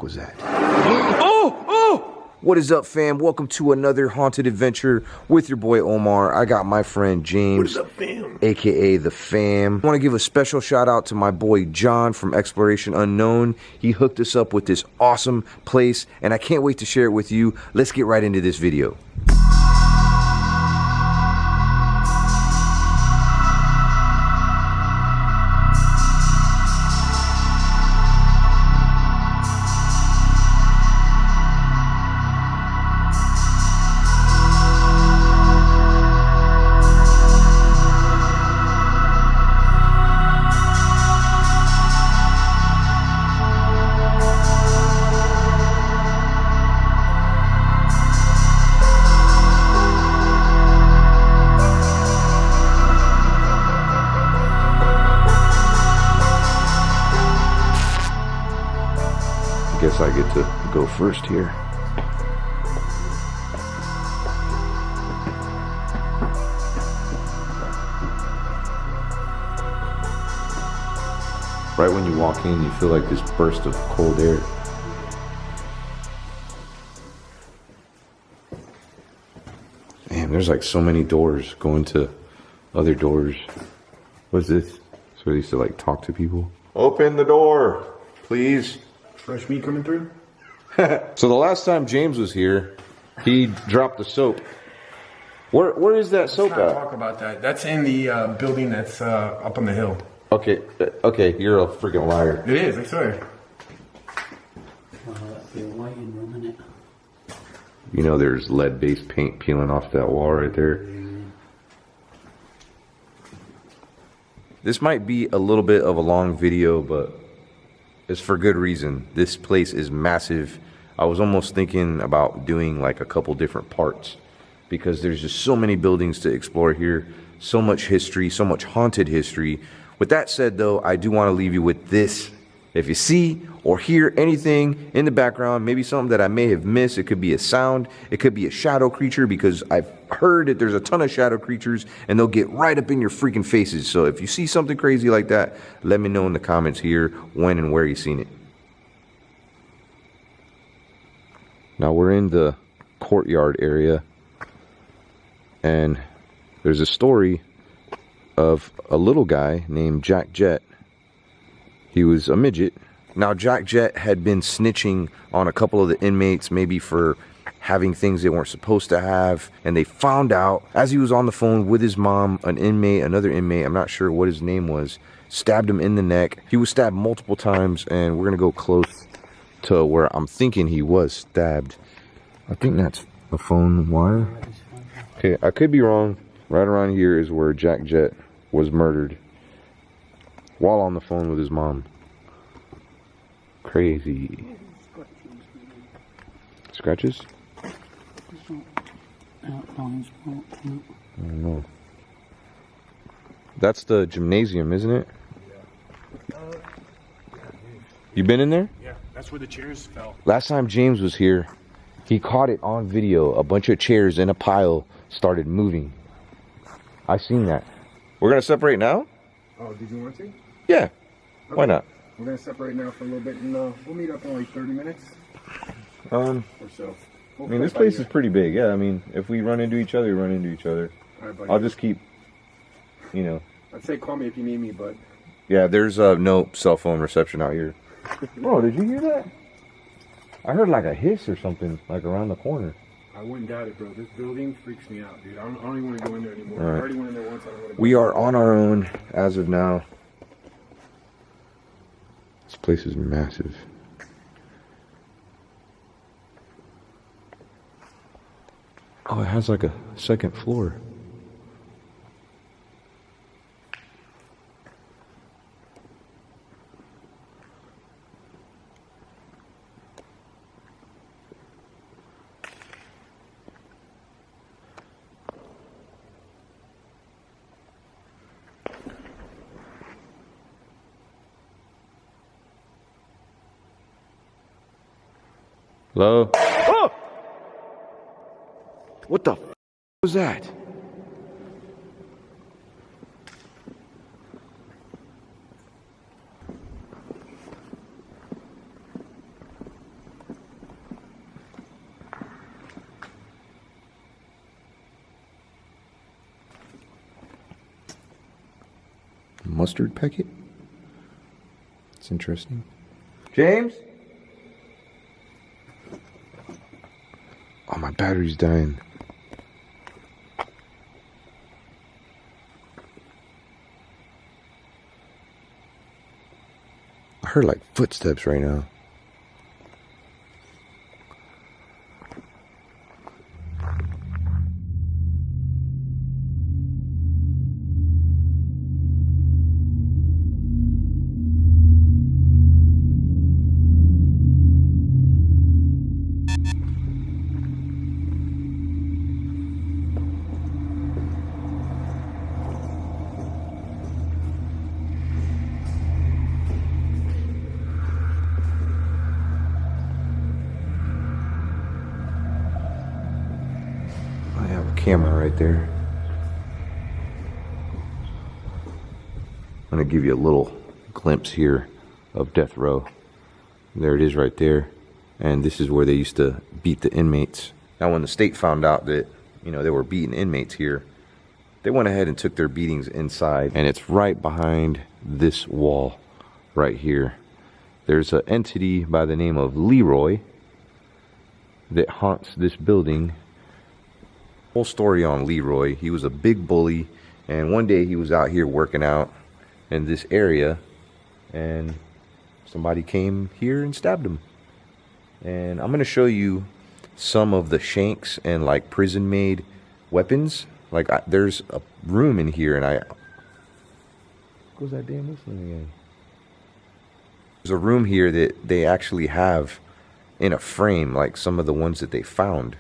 Was that? Oh! What is up, fam? Welcome to another haunted adventure with your boy Omar. I got my friend James. What is up, fam? AKA the fam. I want to give a special shout out to my boy John from Exploration Unknown. He hooked us up with this awesome place, and I can't wait to share it with you. Let's get right into this video. Guess I get to go first here. Right when you walk in, you feel like this burst of cold air. Damn, there's like so many doors going to other doors. What's this? So they used to like talk to people. Open the door, please. Fresh meat coming through? So the last time James was here, he dropped the soap. Where is that soap Let's at? not talk about that. That's in the building that's up on the hill. Okay, you're a freaking liar. It is, I swear. You know there's lead-based paint peeling off that wall right there. This might be a little bit of a long video, but it's for good reason. This place is massive. I was almost thinking about doing like a couple different parts because there's just so many buildings to explore here, so much history, so much haunted history. With that said though, I do want to leave you with this. If you see or hear anything in the background, maybe something that I may have missed, it could be a sound, it could be a shadow creature, because I've heard that there's a ton of shadow creatures and they'll get right up in your freaking faces. So if you see something crazy like that, let me know in the comments here when and where you've seen it. Now we're in the courtyard area, and there's a story of a little guy named Jack Jet. He was a midget. Now Jack Jet had been snitching on a couple of the inmates, maybe for having things they weren't supposed to have, and they found out as he was on the phone with his mom. Another inmate, I'm not sure what his name was, stabbed him in the neck. He was stabbed multiple times, and we're gonna go close to where I'm thinking he was stabbed. I think that's a phone wire. Okay, I could be wrong. Right around here is where Jack Jet was murdered while on the phone with his mom. Crazy. Scratches? I don't know. That's the gymnasium, isn't it? You been in there? Yeah, that's where the chairs fell. Last time James was here, he caught it on video. A bunch of chairs in a pile started moving. I seen that. We're gonna separate now? Oh, did you want to? Yeah. Okay. Why not? We're going to separate now for a little bit, and we'll meet up in like 30 minutes Or so. I mean, this place is pretty big. Yeah, I mean, if we run into each other, we run into each other. All right, buddy. I'll just keep, you know. I'd say call me if you need me, but... Yeah, there's no cell phone reception out here. Bro, did you hear that? I heard like a hiss or something, like around the corner. I wouldn't doubt it, bro. This building freaks me out, dude. I don't even want to go in there anymore. Right. I already went in there once. I don't want to go. We are on our own as of now. This place is massive. Oh, it has like a second floor. Hello? Oh! What the f was that? mustard packet. It's interesting. James? Oh, my battery's dying. I heard like footsteps right now. I have a camera right there. I'm gonna give you a little glimpse here of death row. There it is right there. And this is where they used to beat the inmates. Now when the state found out that, you know, they were beating inmates here, they went ahead and took their beatings inside. And it's right behind this wall right here. There's an entity by the name of Leroy that haunts this building. Whole story on Leroy. He was a big bully, and one day he was out here working out in this area, and somebody came here and stabbed him. And I'm going to show you some of the shanks and like prison made weapons. Like there's a room in here, and goes that damn whistling again. There's a room here that they actually have in a frame, like some of the ones that they found.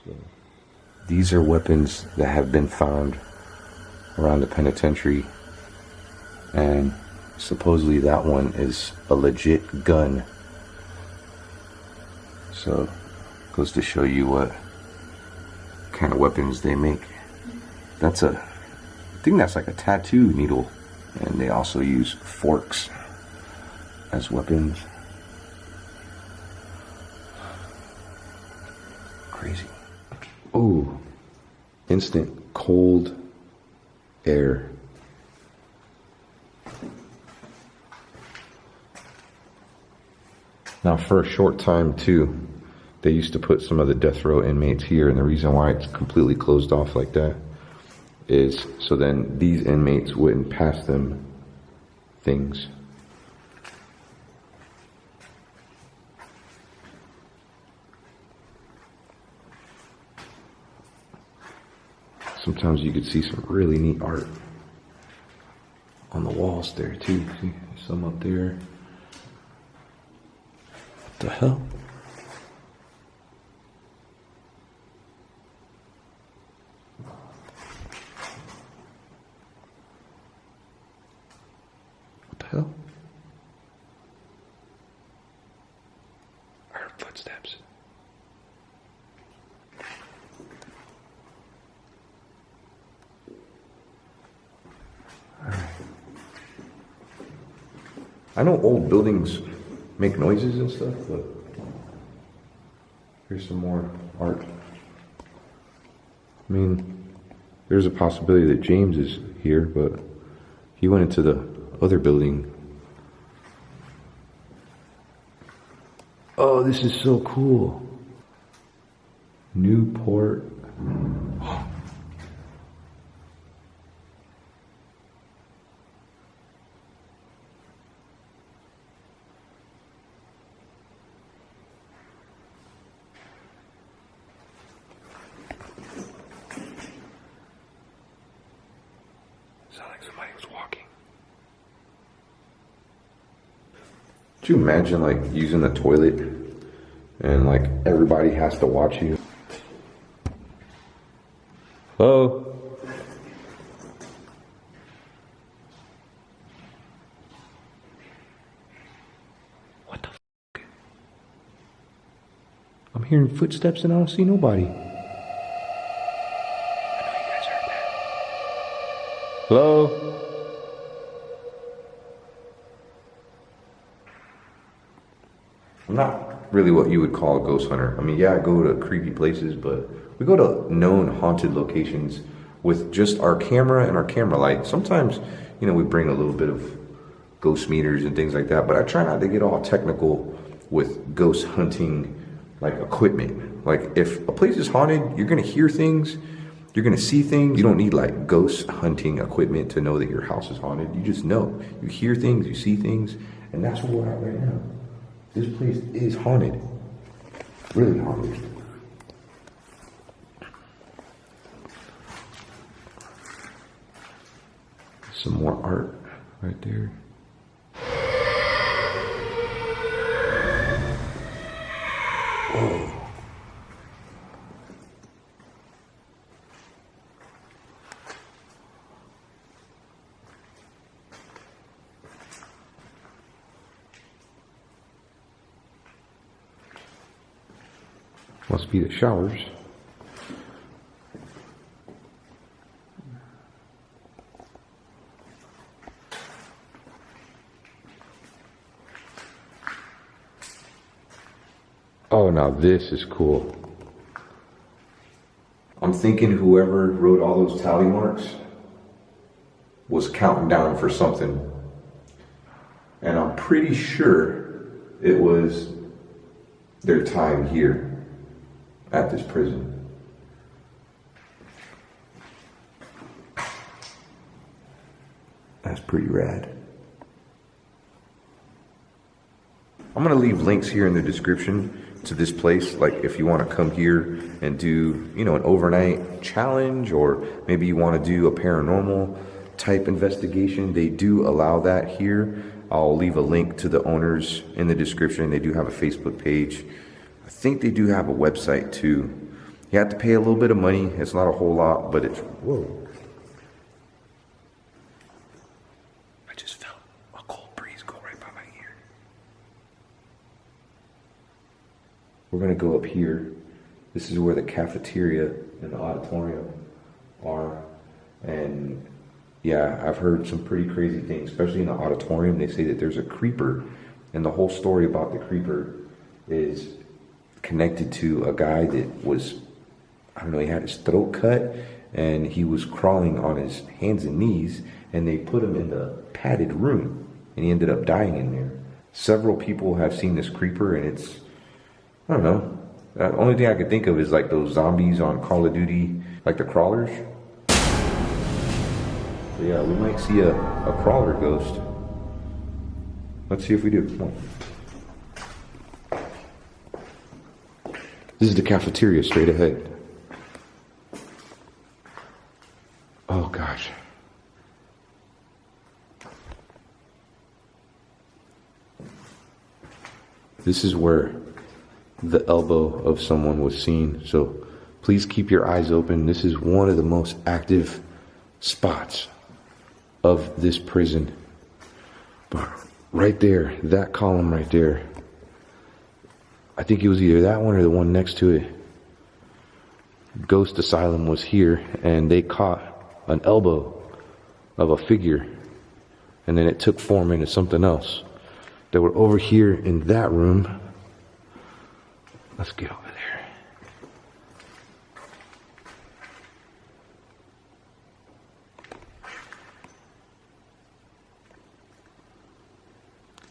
So, these are weapons that have been found around the penitentiary, and supposedly that one is a legit gun. So goes to show you what kind of weapons they make. I think that's like a tattoo needle, and they also use forks as weapons. Crazy. Oh, instant cold air. Now for a short time too, they used to put some of the death row inmates here, and the reason why it's completely closed off like that is so then these inmates wouldn't pass them things. Sometimes you could see some really neat art on the walls there too. See some up there. What the hell? What the hell? I heard footsteps. I know old buildings make noises and stuff, but here's some more art. I mean, there's a possibility that James is here, but he went into the other building. Oh, this is so cool. Newport. Sound like somebody was walking. Could you imagine like using the toilet and like everybody has to watch you? Hello? What the f***? I'm hearing footsteps and I don't see nobody. Hello? I'm not really what you would call a ghost hunter. I mean, yeah, I go to creepy places, but we go to known haunted locations with just our camera and our camera light. Sometimes, you know, we bring a little bit of ghost meters and things like that, but I try not to get all technical with ghost hunting like equipment. Like if a place is haunted, you're gonna hear things, you're gonna see things. You don't need like ghost hunting equipment to know that your house is haunted. You just know. You hear things, you see things, and that's where we're at right now. This place is haunted. Really haunted. Some more art right there. Whoa. Must be the showers. Oh, now this is cool. I'm thinking whoever wrote all those tally marks was counting down for something. And I'm pretty sure it was their time here at this prison. That's pretty rad. I'm gonna leave links here in the description to this place, like if you want to come here and do, you know, an overnight challenge, or maybe you want to do a paranormal type investigation. They do allow that here. I'll leave a link to the owners in the description. They do have a Facebook page. I think they do have a website too. You have to pay a little bit of money. It's not a whole lot, but it's, whoa. I just felt a cold breeze go right by my ear. We're gonna go up here. This is where the cafeteria and the auditorium are. And yeah, I've heard some pretty crazy things, especially in the auditorium. They say that there's a creeper, and the whole story about the creeper is connected to a guy that was, I don't know, he had his throat cut and he was crawling on his hands and knees, and they put him in the padded room and he ended up dying in there. Several people have seen this creeper, and it's, I don't know. The only thing I could think of is like those zombies on Call of Duty, like the crawlers. So yeah, we might see a crawler ghost. Let's see if we do. Come on. This is the cafeteria straight ahead. Oh gosh. This is where the elbow of someone was seen, so please keep your eyes open. This is one of the most active spots of this prison. But right there, that column right there, I think it was either that one or the one next to it. Ghost Asylum was here, and they caught an elbow of a figure, and then it took form into something else. They were over here in that room. Let's get over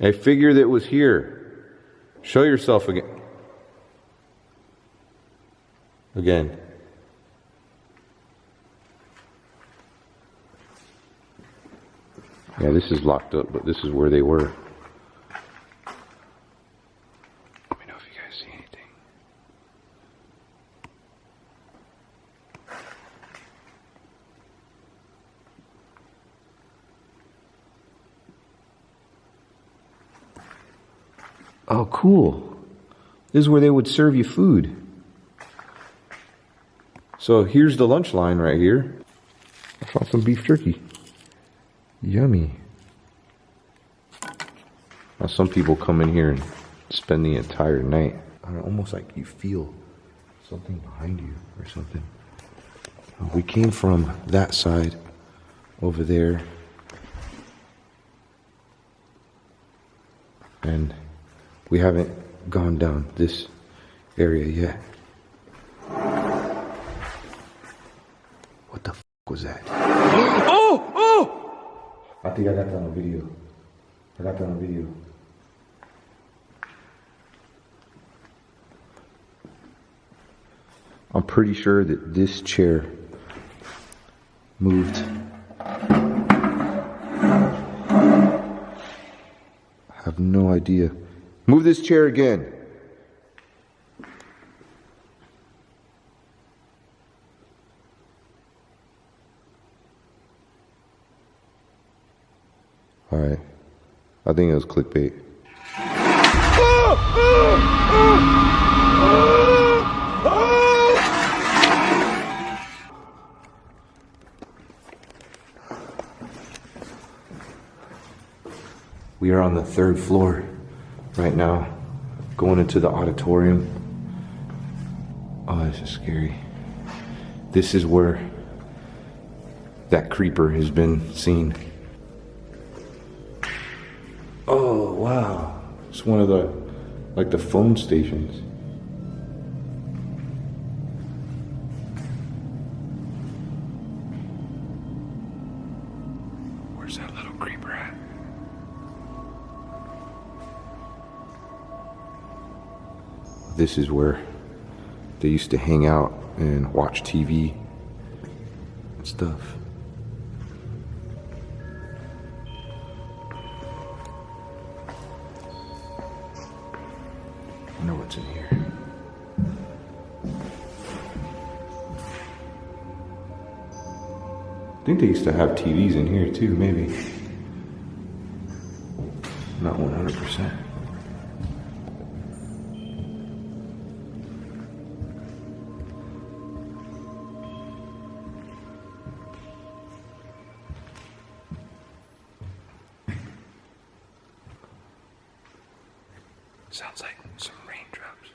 there. A figure that was here. Show yourself again. Again. Yeah, this is locked up, but this is where they were. Let me know if you guys see anything. Oh, cool. This is where they would serve you food. So here's the lunch line right here. I found some beef jerky. Yummy. Now some people come in here and spend the entire night. Almost like you feel something behind you or something. We came from that side over there. And we haven't gone down this area yet. Was that? Oh! Oh! I think I got that on video. I'm pretty sure that this chair moved. I have no idea. Move this chair again. Alright. I think it was clickbait. We are on the 3rd floor right now, going into the auditorium. Oh, this is scary. This is where that creeper has been seen. Oh, wow. It's one of the, like the phone stations. Where's that little creeper at? This is where they used to hang out and watch TV and stuff. I know what's in here. I think they used to have TVs in here too, maybe. Not 100%. Sounds like some raindrops.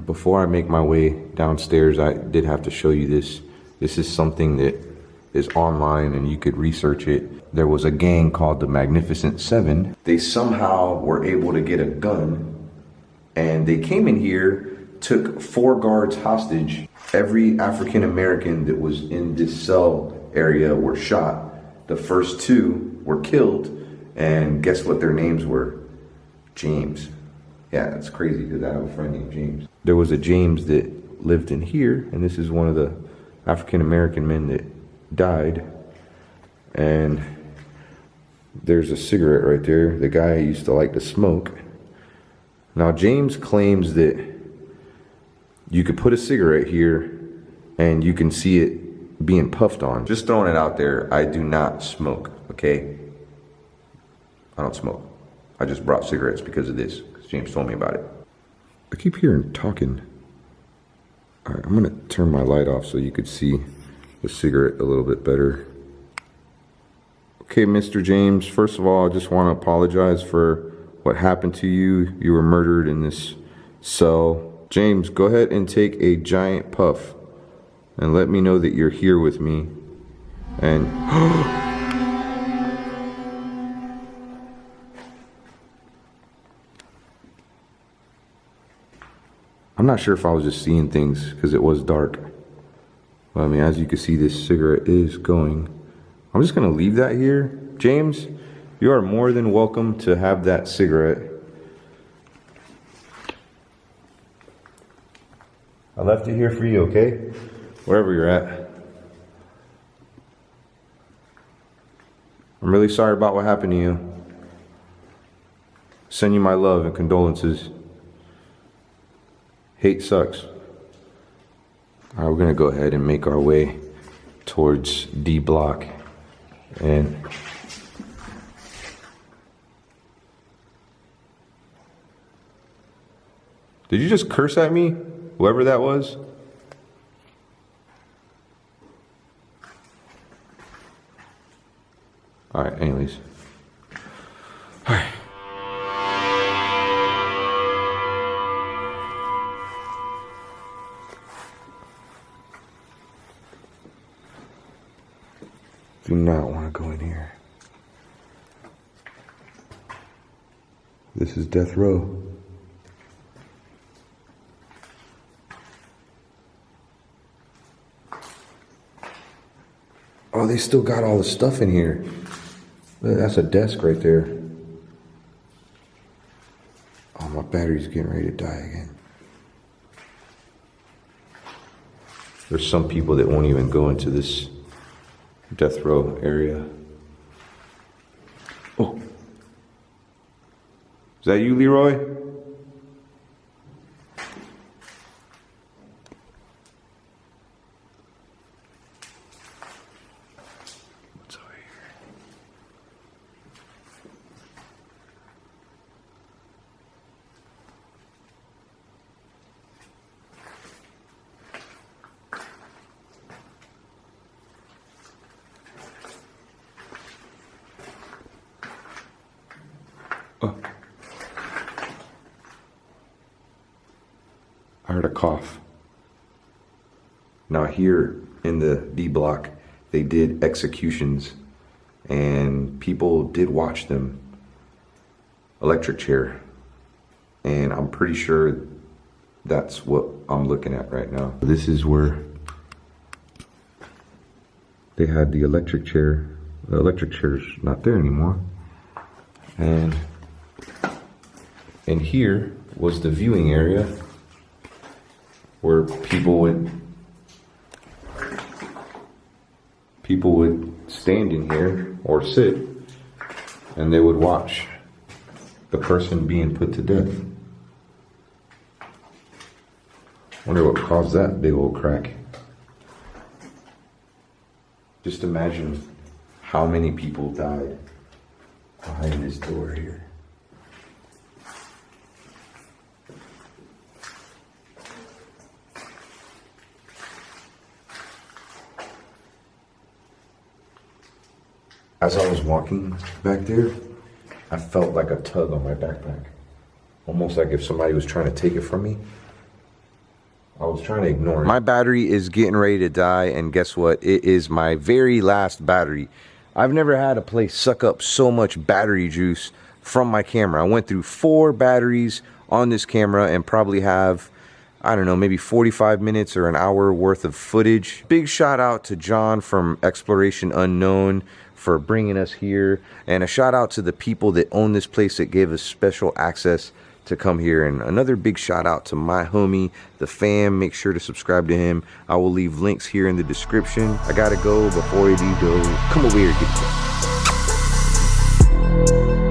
Before I make my way downstairs, I did have to show you this. This is something that is online and you could research it. There was a gang called the Magnificent Seven. They somehow were able to get a gun and they came in here, took 4 guards hostage. Every African American that was in this cell area were shot. The first 2 were killed, and guess what their names were? James. Yeah, it's crazy because I have a friend named James. There was a James that lived in here, and this is one of the African American men that died. And there's a cigarette right there. The guy used to like to smoke. Now James claims that you could put a cigarette here and you can see it being puffed on. Just throwing it out there, I do not smoke, okay? I don't smoke. I just brought cigarettes because of this. James told me about it. I keep hearing talking. All right, I'm gonna turn my light off so you could see the cigarette a little bit better. Okay, Mr. James, first of all, I just want to apologize for what happened to you. You were murdered in this cell. James, go ahead and take a giant puff and let me know that you're here with me. And I'm not sure if I was just seeing things because it was dark. But I mean, as you can see, this cigarette is going. I'm just gonna leave that here. James, you are more than welcome to have that cigarette. I left it here for you, okay? Wherever you're at. I'm really sorry about what happened to you. Send you my love and condolences. Hate sucks. All right, we're gonna go ahead and make our way towards D block. And did you just curse at me? Whoever that was? Alright, anyways. Alright. Do not want to go in here. This is death row. Oh, they still got all the stuff in here. That's a desk right there. Oh, my battery's getting ready to die again. There's some people that won't even go into this death row area. Oh. Is that you, Leroy? What's over here? Oh. I heard a cough. Now here in the D block, they did executions and people did watch them. Electric chair. And I'm pretty sure that's what I'm looking at right now. This is where they had the electric chair. The electric chair's not there anymore. And in here was the viewing area where people would stand in here or sit and they would watch the person being put to death. Wonder what caused that big old crack. Just imagine how many people died behind this door here. As I was walking back there, I felt like a tug on my backpack. Almost like if somebody was trying to take it from me. I was trying to ignore it. My battery is getting ready to die, and guess what? It is my very last battery. I've never had a place suck up so much battery juice from my camera. I went through 4 batteries on this camera and probably have, I don't know, maybe 45 minutes or an hour worth of footage. Big shout out to John from Exploration Unknown for bringing us here, and a shout out to the people that own this place that gave us special access to come here. And another big shout out to my homie, the fam. Make sure to subscribe to him. I will leave links here in the description. I gotta go. Before I do go, come over here, get you.